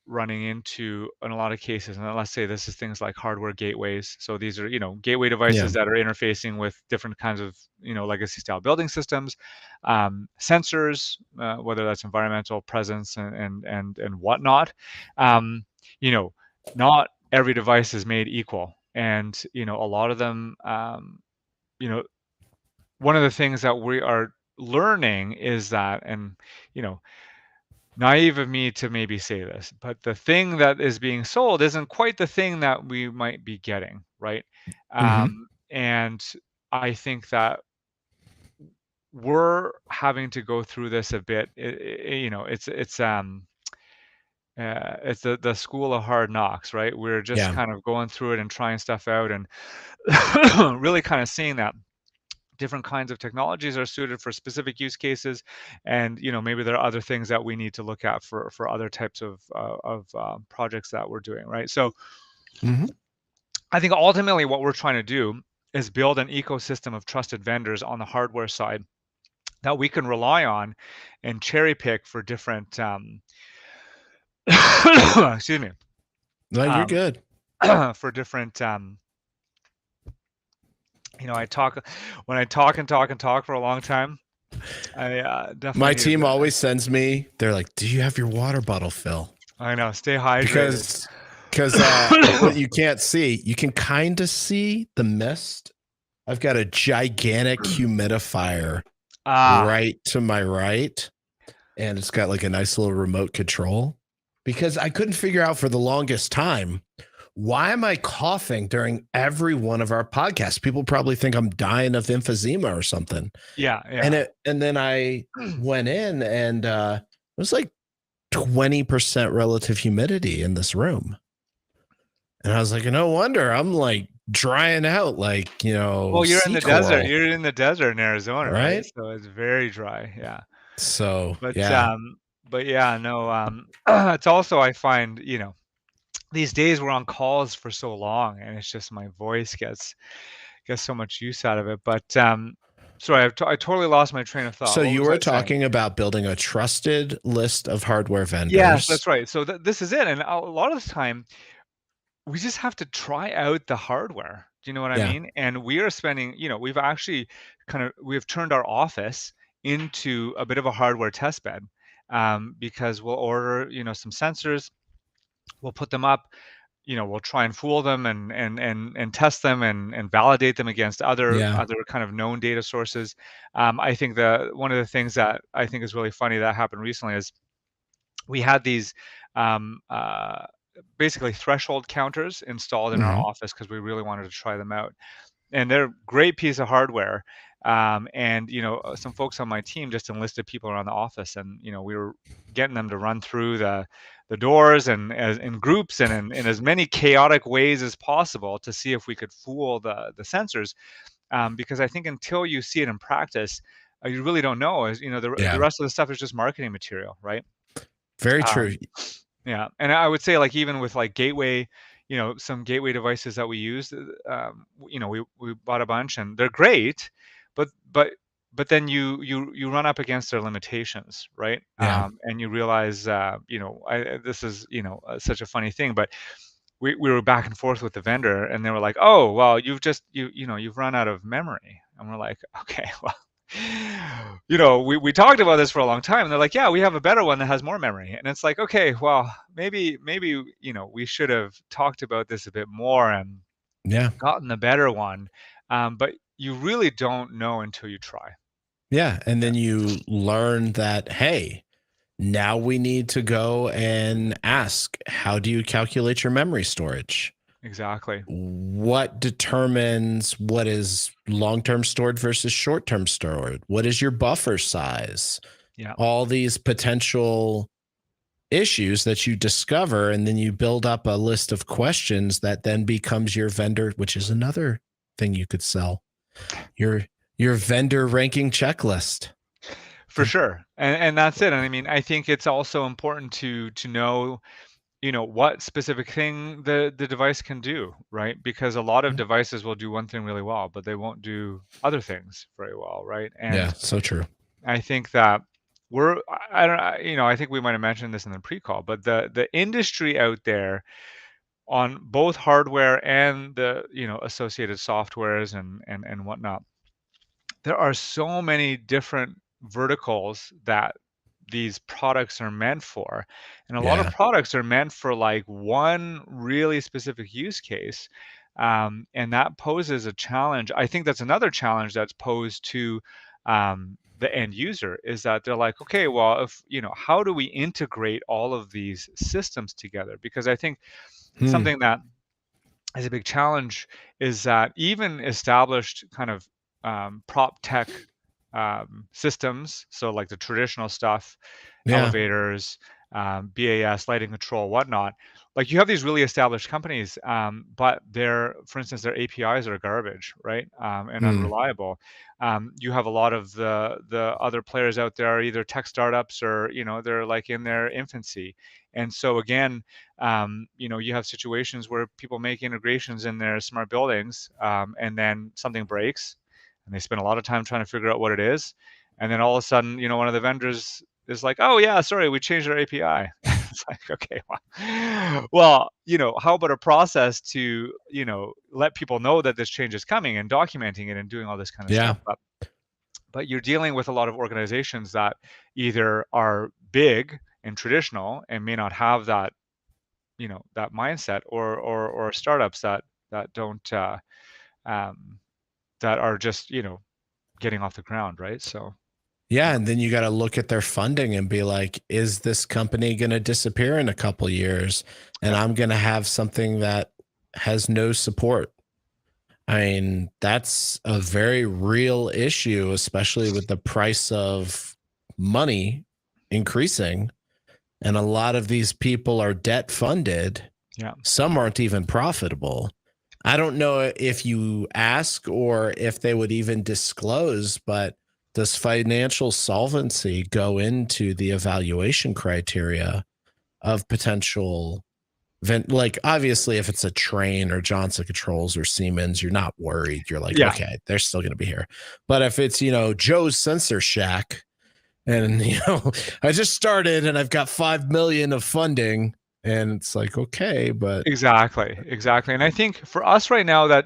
running into in a lot of cases, and let's say this is things like hardware gateways. So these are, gateway Yeah. devices that are interfacing with different kinds of, legacy style building systems, sensors, whether that's environmental presence and whatnot. Um, you know, Not every device is made equal, and a lot of them, you know, one of the things that we are learning is that, and you know naive of me to maybe say this, but the thing that is being sold isn't quite the thing that we might be getting, right? Mhm. And I think that we're having to go through this a bit. It's the school of hard knocks, right? We're just Yeah. kind of going through it and trying stuff out, and really kind of seeing that different kinds of technologies are suited for specific use cases, and maybe there are other things that we need to look at for other types of projects that we're doing, right? So Mhm. I think ultimately what we're trying to do is build an ecosystem of trusted vendors on the hardware side that we can rely on and cherry pick for different excuse me, No, you're um, good. for different I talk when I talk and talk and talk for a long time. I My definitely need a team bit. always sends me, they're like, "Do you have your water bottle, Phil?" I know, stay hydrated. Because what you can't see, you can kind of see the mist. I've got a gigantic humidifier Ah, right to my right, and it's got like a nice little remote control because I couldn't figure out for the longest time, why am I coughing during every one of our podcasts? People probably think I'm dying of emphysema or something. yeah, And yeah. then I went in and it was like 20% relative humidity in this room. And I was like, no wonder I'm like drying out like, Well, you're in sea the desert. coral, You're in the desert in Arizona, right? right? So it's very dry. Yeah. So, But yeah. um, but yeah, no. It's also, I find, these days we're on calls for so long, and it's just my voice gets so much use out of it. But sorry, I totally lost my train of thought. So What you was were I saying? talking about building a trusted list of hardware Yes, vendors. that's right. So this is it, and a lot of the time we just have to try out the hardware. Do you know what I Yeah. mean? And we are spending, we've actually we have turned our office into a bit of a hardware test bed, because we'll order, some sensors, we'll put them up, we'll try and fool them and test them and validate them against other Yeah. other kind of known data sources. I think the one of the things that I think is really funny that happened recently is we had these um, uh, basically threshold counters installed in our Hmm. office because we really wanted to try them out. And they're a great piece of hardware. And some folks on my team just enlisted people around the office, and we were getting them to run through the doors and in groups and in as many chaotic ways as possible to see if we could fool the sensors. Because I think until you see it in practice, you really don't know. As the Yeah, rest of the stuff is just marketing material, right? very true. Um, yeah, and I would say, like, even with like gateway, some gateway devices that we use, we bought a bunch and they're great, but but but then you run up against their limitations, right? Yeah, And you realize, this is such a funny thing, but we were back and forth with the vendor, and they were like, "Oh, well, you've run out of memory," and we're like, "Okay, well." We talked about this for a long time, and they're like, yeah, we have a better one that has more memory. And it's like, okay, well, maybe we should have talked about this a bit more and yeah, gotten the better one. But you really don't know until you try. yeah. And Yeah, then you learn that, hey, now we need to go and ask, how do you calculate your memory storage? exactly. What determines what is long-term stored versus short-term stored? What is your buffer size? Yeah, All these potential issues that you discover, and then you build up a list of questions that then becomes your vendor, which is another thing you could sell. Your your vendor ranking checklist. for sure. And that's it. And I mean, I think it's also important to know what specific thing the device can do, right? Because a lot of devices will do one thing really well, but they won't do other things very well, right? Yeah, And so true. I think that I don't I think we might have mentioned this in the pre-call, but the industry out there on both hardware and the associated softwares and whatnot, there are so many different verticals that these products are meant for. And a lot of Yeah. products are meant for like one really specific use case. And that poses a challenge. I think that's another challenge that's posed to the end user, is that they're like, okay, well, if, how do we integrate all of these systems together? Because I think Hmm. something that is a big challenge is that even established kind of prop tech systems, so like the traditional stuff, Yeah. elevators, BAS, lighting control, whatnot, like you have these really established companies, but for instance, their APIs are garbage, right? And Hmm. unreliable. You have a lot of the other players out there are either tech startups or they're like in their infancy, and so again, you have situations where people make integrations in their smart buildings, and then something breaks, and they spend a lot of time trying to figure out what it is, and then all of a sudden, one of the vendors is like, "Oh yeah, sorry, we changed our API." It's like, okay, well, how about a process to let people know that this change is coming and documenting it and doing all this kind of Yeah. stuff, but you're dealing with a lot of organizations that either are big and traditional and may not have that mindset, or startups that don't um, that are just getting off the ground, right? So Yeah, yeah, and then you got to look at their funding and be like, is this company going to disappear in a couple years and yeah, I'm going to have something that has no support? I mean, that's a very real issue, especially with the price of money increasing. And a lot of these people are debt funded. yeah, Some aren't even profitable. I don't know if you ask or if they would even disclose, but does financial solvency go into the evaluation criteria of potential like obviously if it's a train or Johnson Controls or Siemens, you're not worried. You're like, yeah, okay, they're still going to be here. But if it's, Joe's Sensor Shack and, I just started and I've got 5 million of funding and it's like, okay, but exactly. And I think for us right now that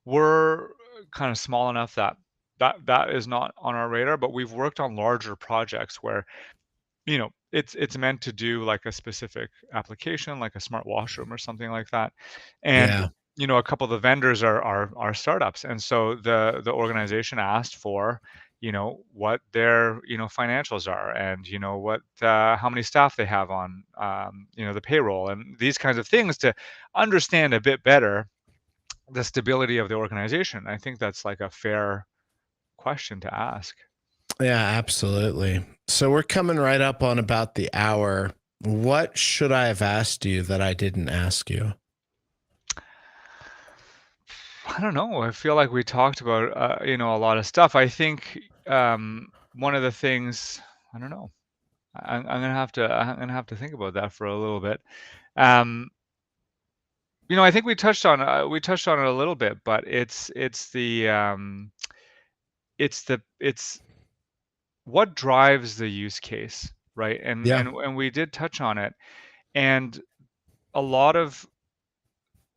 we're kind of small enough that that is not on our radar, but we've worked on larger projects where it's meant to do like a specific application, like a smart washroom or something like that. And yeah. a couple of the vendors are startups, and so the organization asked for what their financials are, and what how many staff they have on the payroll, and these kinds of things, to understand a bit better the stability of the organization. I think that's like a fair question to ask. Yeah, absolutely. So we're coming right up on about the hour. What should I have asked you that I didn't ask you? I don't know. I feel like we talked about a lot of stuff. I think one of the things, I don't know. I'm gonna have to think about that for a little bit. Um, I think we touched on it a little bit, but it's what drives the use case, right? And Yeah. and and we did touch on it, and a lot of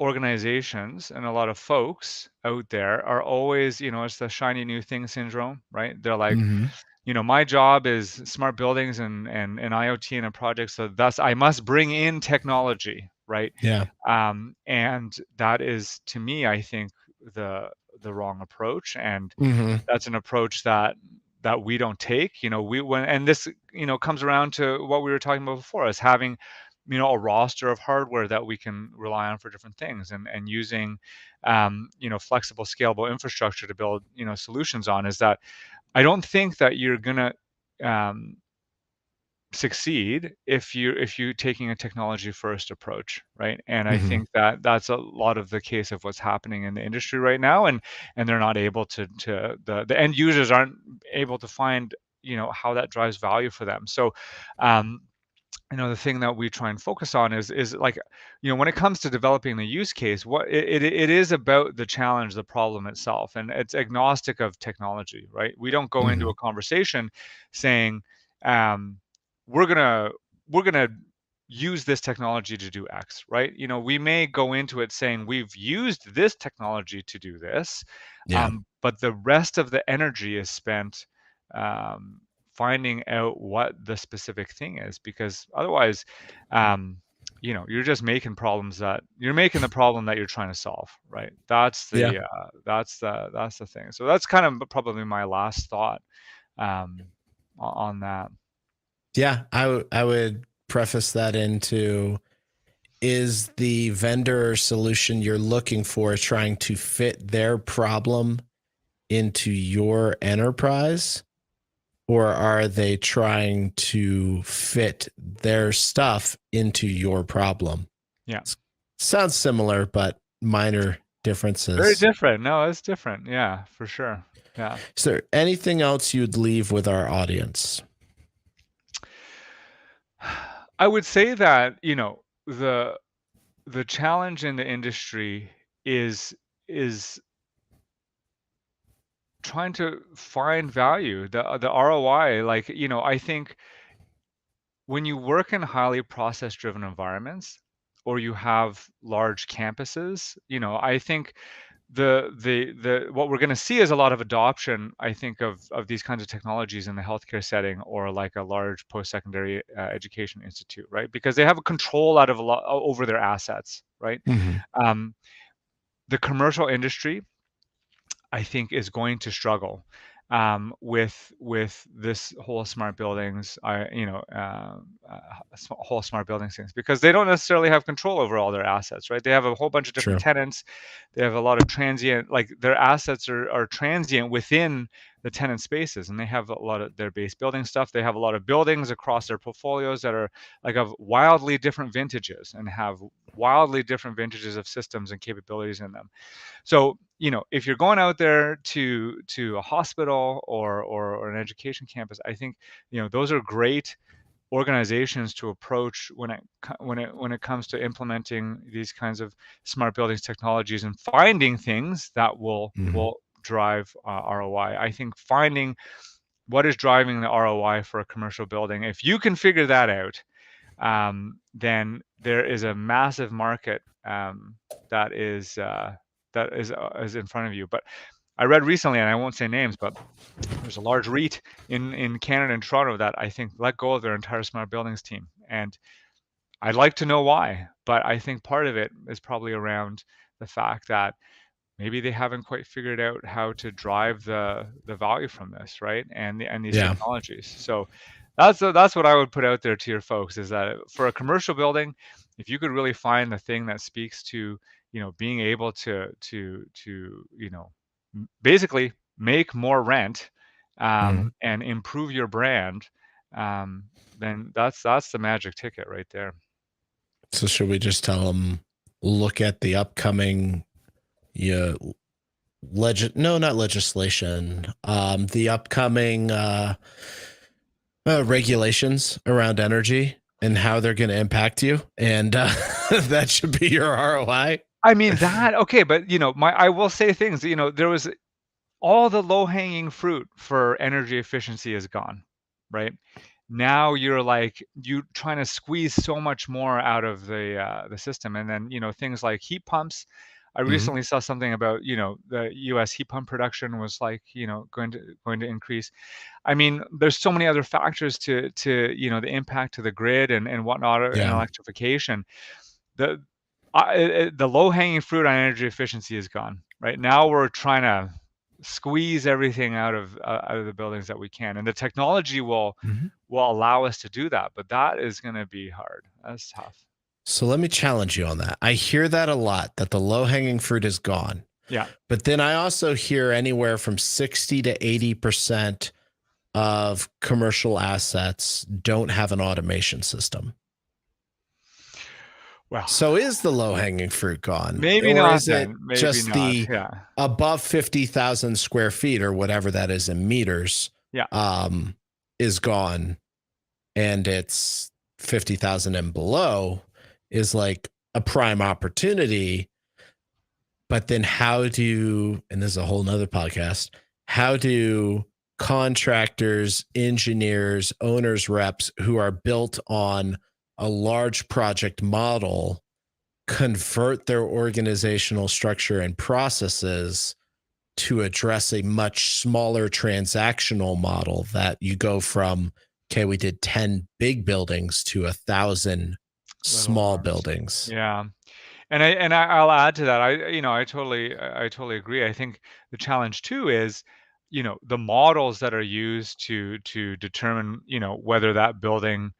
organizations and a lot of folks out there are always, it's the shiny new thing syndrome, right? They're like, Mm-hmm. my job is smart buildings and IoT in a project, so thus I must bring in technology, right? Yeah. And that is, to me, I think, the the wrong approach, and Mm-hmm. that's an approach that we don't take. And this comes around to what we were talking about before, is having a roster of hardware that we can rely on for different things, and using flexible, scalable infrastructure to build solutions on. Is that I don't think that you're gonna um, succeed if you taking a technology first approach, right? And I Mm-hmm. think that that's a lot of the case of what's happening in the industry right now, and they're not able to the end users aren't able to find how that drives value for them. So um, the thing that we try and focus on is like, when it comes to developing the use case, what it is about the challenge, the problem itself, and it's agnostic of technology, right? We don't go into Mm-hmm. a conversation saying, um, we're gonna we're gonna use this technology to do X, right? We may go into it saying we've used this technology to do this, Yeah. but the rest of the energy is spent um, finding out what the specific thing is, because otherwise, um, you're making the problem that you're trying to solve, right? Yeah. That's the thing. So that's kind of probably my last thought um, on that. Yeah. I would preface that into, is the vendor solution you're looking for trying to fit their problem into your enterprise, or are they trying to fit their stuff into your problem? Yeah, Sounds similar, but minor very differences. different. No, it's different. Yeah, for sure. Yeah. Is there anything else you'd leave with our audience? I would say that, the challenge in the industry is trying to find value, the ROI. Like, I think when you work in highly process driven environments, or you have large campuses, I think the what we're going to see is a lot of adoption, I think, of these kinds of technologies in the healthcare setting, or like a large post-secondary education institute, right? Because they have a control out of a lot over their assets, right? Mm-hmm. um, the commercial industry, I think, is going to struggle with this whole smart buildings, whole smart buildings things, because they don't necessarily have control over all their assets, right? They have a whole bunch of different True. tenants. They have a lot of transient, like their assets are transient within the tenant spaces, and they have a lot of their base building stuff. They have a lot of buildings across their portfolios that are like of wildly different vintages, and have wildly different vintages of systems and capabilities in them. So, if you're going out there to a hospital, or an education campus, I think those are great organizations to approach when it comes to implementing these kinds of smart buildings technologies, and finding things that will Mm-hmm. will drive ROI. I think finding what is driving the ROI for a commercial building, if you can figure that out, then there is a massive market that is in front of you. But I read recently, and I won't say names, but there's a large REIT in Canada and Toronto that I think let go of their entire smart buildings team, and I'd like to know why. But I think part of it is probably around the fact that maybe they haven't quite figured out how to drive the value from this, right? And these Yeah. technologies. So that's what I would put out there to your folks, is that for a commercial building, if you could really find the thing that speaks to, being able to basically make more rent, Mhm. and improve your brand, then that's the magic ticket right there. So should we just tell them, look at the upcoming, yeah, no, not legislation, the upcoming regulations around energy and how they're going to impact you, and that should be your ROI. I mean that okay, but I will say things. There was all the low-hanging fruit for energy efficiency is gone, right? Now you're like you trying to squeeze so much more out of the system, and then things like heat pumps. I Mhm. recently saw something about the U.S. heat pump production was like going to increase. I mean, there's so many other factors to the impact to the grid and whatnot, and Yeah. electrification. The the low-hanging fruit on energy efficiency is gone. Right now, we're trying to squeeze everything out of the buildings that we can, and the technology Mhm. will allow us to do that. But that is going to be hard. That's tough. So let me challenge you on that. I hear that a lot, that the low hanging fruit is gone. Yeah. But then I also hear anywhere from 60 to 80% of commercial assets don't have an automation system. Well, So is the low hanging fruit gone? maybe Or not is it then. Maybe just not. the Yeah. above 50,000 square feet or whatever that is in meters Yeah. um, is gone, and it's 50,000 and below is like a prime opportunity? But then how do, and this is a whole nother podcast, how do contractors, engineers, owners, reps who are built on a large project model convert their organizational structure and processes to address a much smaller transactional model that you go from, okay, we did 10 big buildings to 1,000 Little small ones. buildings? Yeah. I'll add to that. I totally agree. I think the challenge too is, the models that are used to determine, whether that building,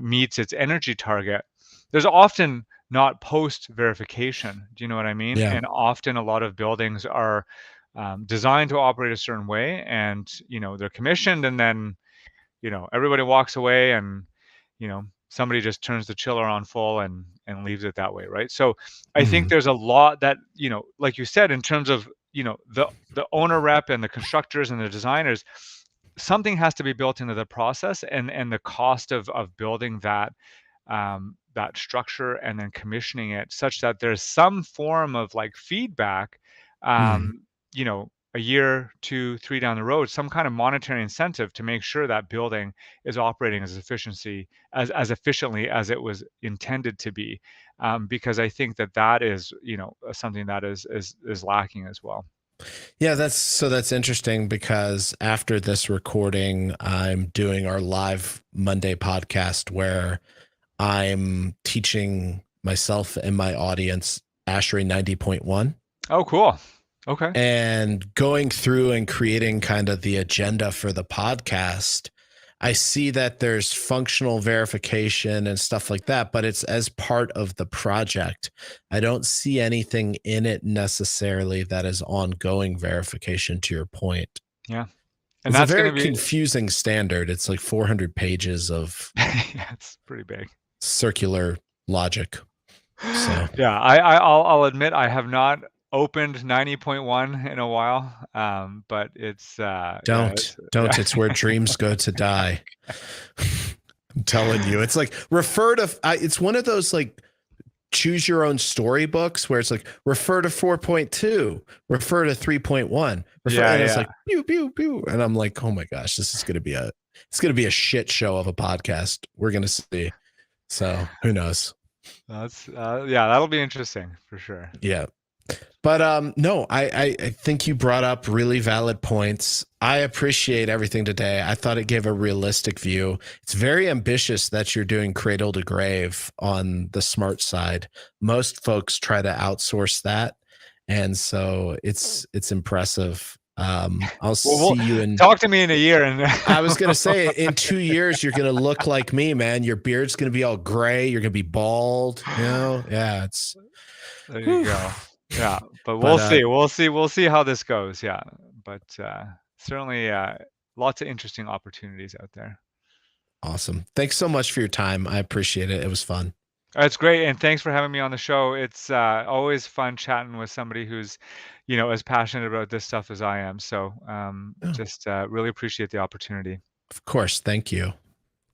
meets its energy target. There's often not post verification. Do you know what I mean? Yeah. And often a lot of buildings are designed to operate a certain way, and they're commissioned, and then everybody walks away, and somebody just turns the chiller on full and leaves it that way, right? So I think Mhm. there's a lot that like you said, in terms of the owner rep and the constructors and the designers, something has to be built into the process, and the cost of building that structure and then commissioning it such that there's some form of like feedback, Mhm. a year, 2, 3 down the road, some kind of monetary incentive to make sure that building is operating as efficiently as it was intended to be, because I think that is something that is lacking as well. Yeah, that's interesting because after this recording, I'm doing our live Monday podcast where I'm teaching myself and my audience ASHRAE 90.1 Oh, cool. Okay. and going through and creating kind of the agenda for the podcast. I see that there's functional verification and stuff like that, but it's as part of the project. I don't see anything in it necessarily that is ongoing verification, to your point. Yeah. And It's a that's going very to be confusing standard. It's like 400 pages of yeah, it's pretty big. circular logic. So Yeah, I'll admit I have not opened 90.1 in a while, but it's yeah, don't, it's yeah. don't. It's where dreams go to die. I'm telling you, it's like it's one of those like choose your own story books where it's like refer to 4.2, refer to 3.1, Yeah, and it's yeah. like pew pew pew, and I'm like, oh my gosh, this is gonna be a shit show of a podcast. We're gonna see. So who knows? That's yeah, that'll be interesting for sure. Yeah. But no, I think you brought up really valid points. I appreciate everything today. I thought it gave a realistic view. It's very ambitious that you're doing cradle to grave on the smart side. Most folks try to outsource that, And so it's impressive. I'll Well, see you in. talk to me in a year, and I was gonna say in 2 years you're gonna look like me, man. Your beard's gonna be all gray. You're gonna be bald. Yeah. It's. there you Whew. go. Yeah, but we'll But see. We'll see how this goes. Yeah, but certainly lots of interesting opportunities out there. awesome. Thanks so much for your time. I appreciate it. It was fun. It's great, and thanks for having me on the show. It's always fun chatting with somebody who's, as passionate about this stuff as I am. So Oh, just really appreciate the opportunity. of course. Thank you.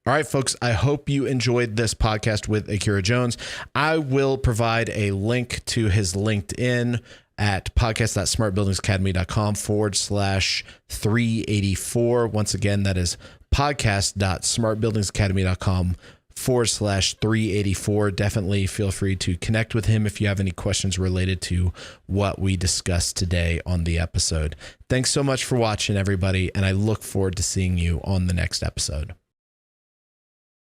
All right, folks, I hope you enjoyed this podcast with Akira Jones. I will provide a link to his LinkedIn at podcast.smartbuildingsacademy.com/384. Once again, that is podcast.smartbuildingsacademy.com/384. Definitely feel free to connect with him if you have any questions related to what we discussed today on the episode. Thanks so much for watching, everybody, and I look forward to seeing you on the next episode.